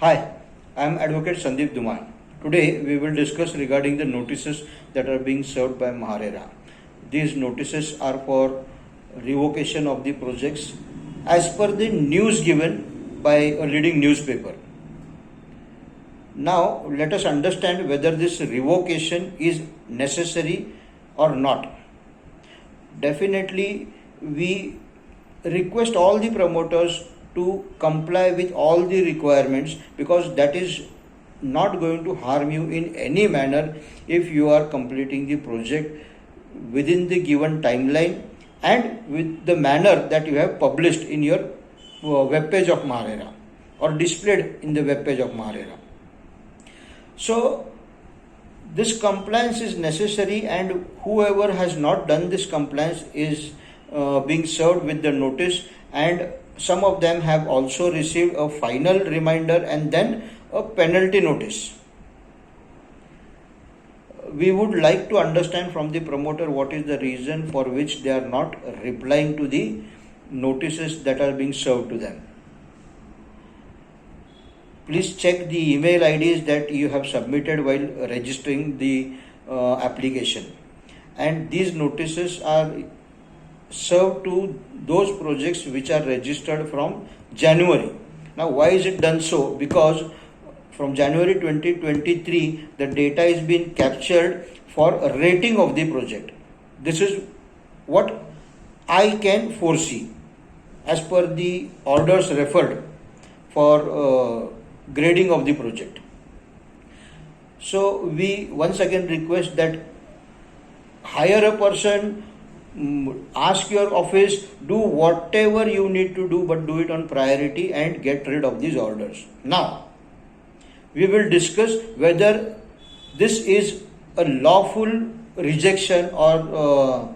Hi, I am Advocate Sandeep Duman. Today we will discuss regarding the notices that are being served by Maharera. These notices are for revocation of the projects as per the news given by a leading newspaper. Now let us understand whether this revocation is necessary or not. Definitely we request all the promoters to comply with all the requirements, because that is not going to harm you in any manner if you are completing the project within the given timeline and with the manner that you have published in your web page of Maharera or displayed in the web page of Maharera. So this compliance is necessary, and whoever has not done this compliance is being served with the notice, and some of them have also received a final reminder and then a penalty notice. We would like to understand from the promoter what is the reason for which they are not replying to the notices that are being served to them. Please check the email IDs that you have submitted while registering the application. And these notices are served to those projects which are registered from January. Now, why is it done so? Because from January 2023, the data is being captured for a rating of the project. This is what I can foresee as per the orders referred for grading of the project. So we once again request that hire a person, ask your office, do whatever you need to do, but do it on priority and get rid of these orders. Now, we will discuss whether this is a lawful rejection or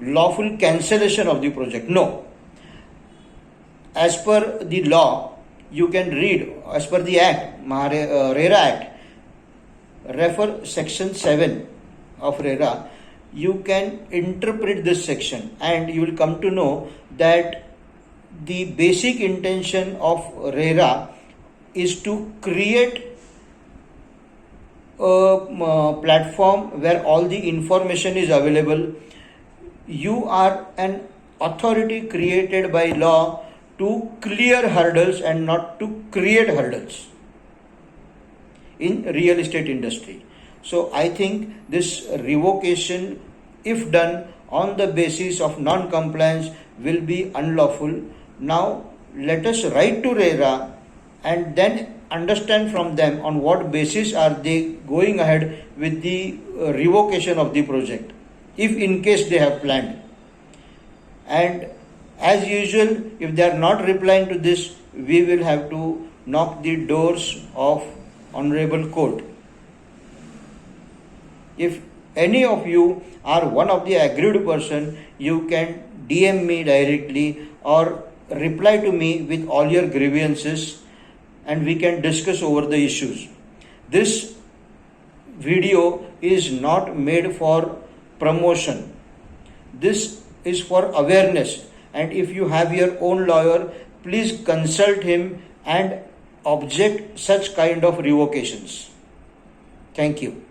lawful cancellation of the project. No. As per the law, you can read, as per the Act, RERA Act, refer section 7 of RERA. You can interpret this section and you will come to know that the basic intention of RERA is to create a platform where all the information is available. You are an authority created by law to clear hurdles and not to create hurdles in real estate industry. So I think this revocation, if done on the basis of non-compliance, will be unlawful. Now let us write to RERA and then understand from them on what basis are they going ahead with the revocation of the project, if in case they have planned. And as usual, if they are not replying to this, we will have to knock the doors of Honorable Court. If any of you are one of the aggrieved person, you can DM me directly or reply to me with all your grievances and we can discuss over the issues. This video is not made for promotion. This is for awareness. And if you have your own lawyer, please consult him and object such kind of revocations. Thank you.